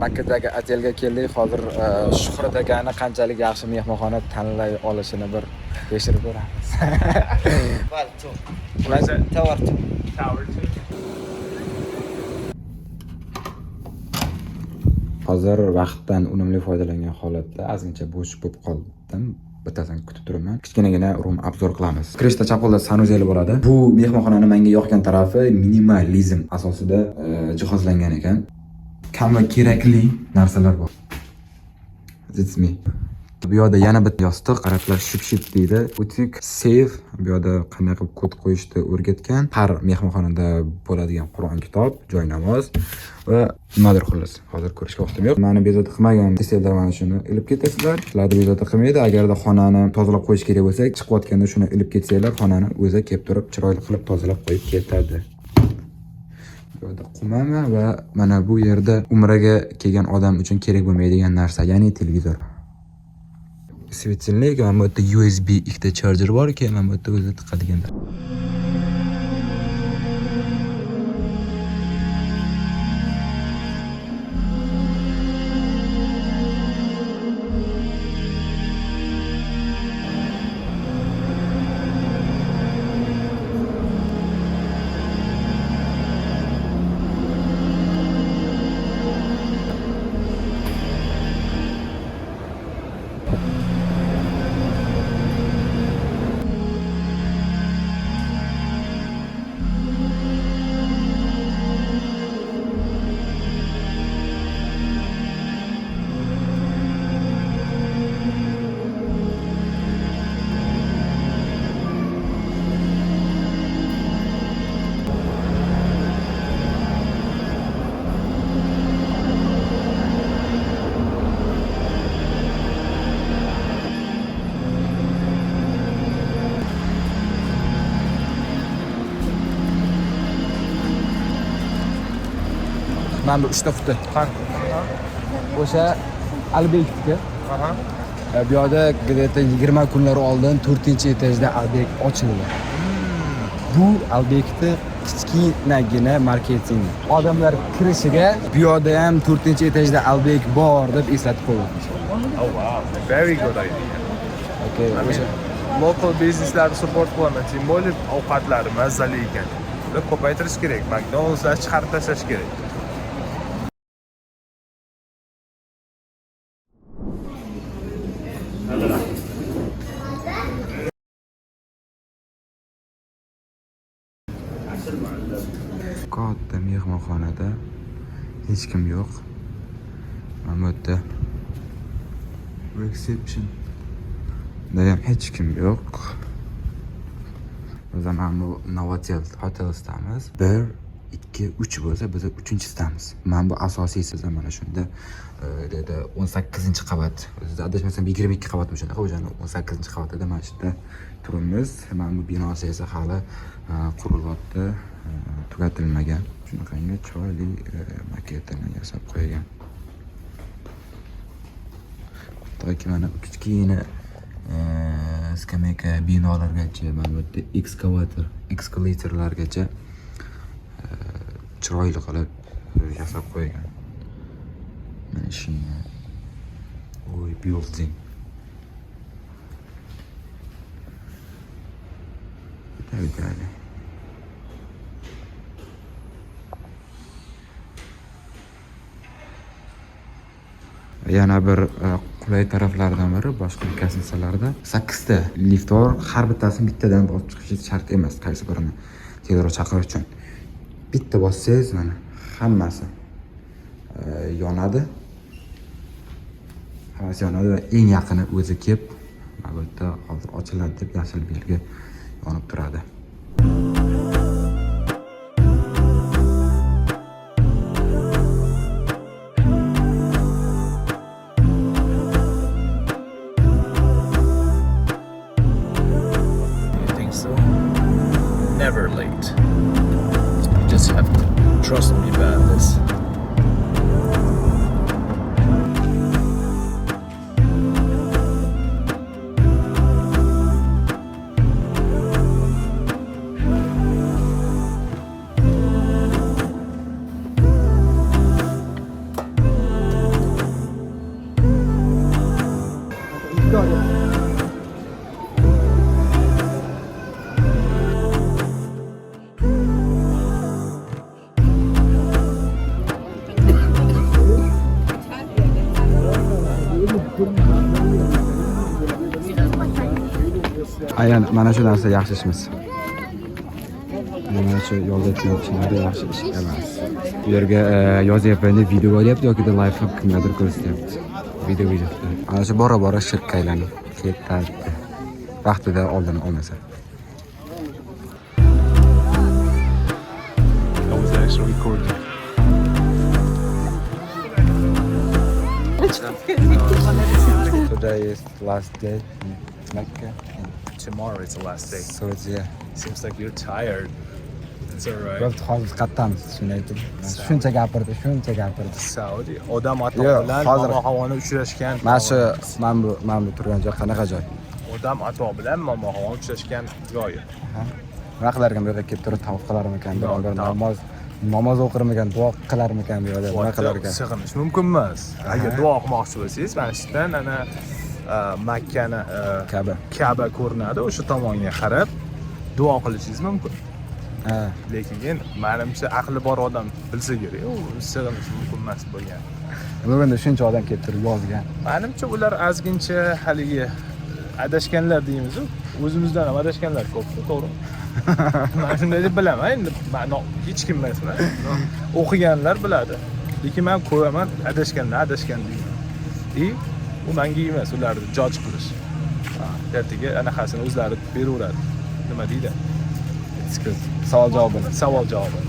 Makkadagi otelga keldik. Hozir Shuhrat akani qanchalik yaxshi mehmonxona tanlay olishini bir tekshirib ko'ramiz. Tower 2. Hozir vaqtdan unumli foydalangan holatda ozgincha bo'sh bo'lib qoldim. Bittasini kutib turaman. Kichkinagina room obzor qilamiz. Kirishda chap qo'lda sanuzeli bo'ladi. Bu mehmonxonani menga yoqgan tarafi minimalizm asosida jihozlangan ekan. Kam va kerakli narsalar bor. It's me. Bu yerda yana bitta yostiq, arablar ship deydi. Butik safe. Bu yerda qanday qilib kod qo'yishni o'rgatgan. Har mehmonxonada bo'ladigan Qur'on kitob, joy namoz va nimadir xullas. Hozir ko'rishga vaqtim yo'q. Meni bezovta qilmagan istedlar mana shuni ilib ketasizlar. Sizlarni bezovta qilmaydi. Agarda xonani tozalab qo'yish kerak bo'lsa, chiqayotganda shuni ilib ketsanglar, xonani o'zi kelib turib chiroyli qilib tozalab qo'yib ketadi. Bu yerda qumama va mana bu yerda umraga kelgan odam uchun kerak bo'lmaydigan narsa, ya'ni televizor. Svetsilnik, mana bu yerda USB ikkita charger bor, keyin mana bu yerda o'zi tiqadigan. Mana bu 3 ta futi. O'sha Albekniki. Bu yerda где-то 20 kunlar oldin 4-etajda Albek ochildi. Bu Albekni kichkinagina marketing. Odamlar kirishiga bu yerda ham 4-etajda Albek bor deb eslatib qo'yadi. Oh wow, very good idea. Okay, Local businesslarni support qilaman. Tim bo'lib ovqatlari mazali ekan. Ular ko'paytirish kerak. McDonald'slar chiqarib tashlash kerak. Katta mehmonxonada hech kim yo'q. Mana bu yerda reception da ham hech kim yo'q. Biz ham bu Novotel hoteldamiz. 1, 2, 3 bo'lsa biz 3-sidamiz. Mana bu asosiysi mana shunda dedi 18-qavat. O'zida adashmasam 22 qavat o'shanaqa, o'shani 18-qavatida mana shunda turibmiz. Mana bu binosi esa hali qurilyapti. Tugatilmagan. Shunaqangi chiroyli maketini yasab qo'ygan. To'g'ri, mana kichkina skameyka binolargacha, mana bu yerda ekskavatorlargacha chiroyli qilib yasab qo'ygan. Mana shunga building. Tayyorli. Yana bir qulay taraflaridan biri boshqa kassalarda 8 ta lift bor. Har bittasini bittadan bosib chiqish shart emas, qaysi birini tezroq chaqirish uchun. Bitta bossangiz mana hammasi yonadi. Hammasi yonadi va eng yaqini o'zi kelib, mana bu yerda hozir ochiladi deb yashil belgi yonib turadi. Never late. You just have to trust me about this. Aynan mana shu narsa yaxshi ishimiz. Mana shu yo'lda o'tayotganlar yaxshi ish emas. Bu yerga yozyapman deb video olyapti yoki da live kimgadir ko'rsatyapti. Video. Ana shu bora shirkka aylanib ketadi. Vaqtida oldini olmasa. I was actually recording. Today is the last day in Mecca. Tomorrow is the last day. So it's yeah. Seems like you're tired. It's alright. Biz hozir qatdamiz, shuni aytdim. Shuncha gapirdi. Saudi odam ato Yo'q, bilan hozir- momo havoni uchrashgan. Mana bu turgan joy qanaqa joy? Odam ato bilan momo havoni uchrashgan joyi. Nima qilarkan bu yerga kelib turib tavaf qilarmikan, Yo'q, birovlar namoz o'qirmikan, duo qilarmikan bu yerda, nima qilarkan? Sig'inish mumkin emas. Agar duo qilmoqchi bo'lsangiz, mana shu yerdan ana Makkani Ka'ba ko'rinadi, o'sha tomonga qarab duo qilishingiz mumkin. Ha. Lekin menimcha aqli bor odam bilsa kerak, u sig'inish mumkin emas bo'lgan. Bugunda shuncha odam kelib turib yozgan. Menimcha ular ozgincha haligi adashganlar deymiz-ku. O'zimizdan ham adashganlar ko'p, to'g'rimi? Men shunday deb bilaman. Endi men hech kim emasman. O'qiganlar biladi. Lekin men ko'raman adashgan deyman. U menga emas, ularni judge qilish. Ertaga anaqasini o'zlari beraveradi. Nima deydi? Savol javob. Savol javobi.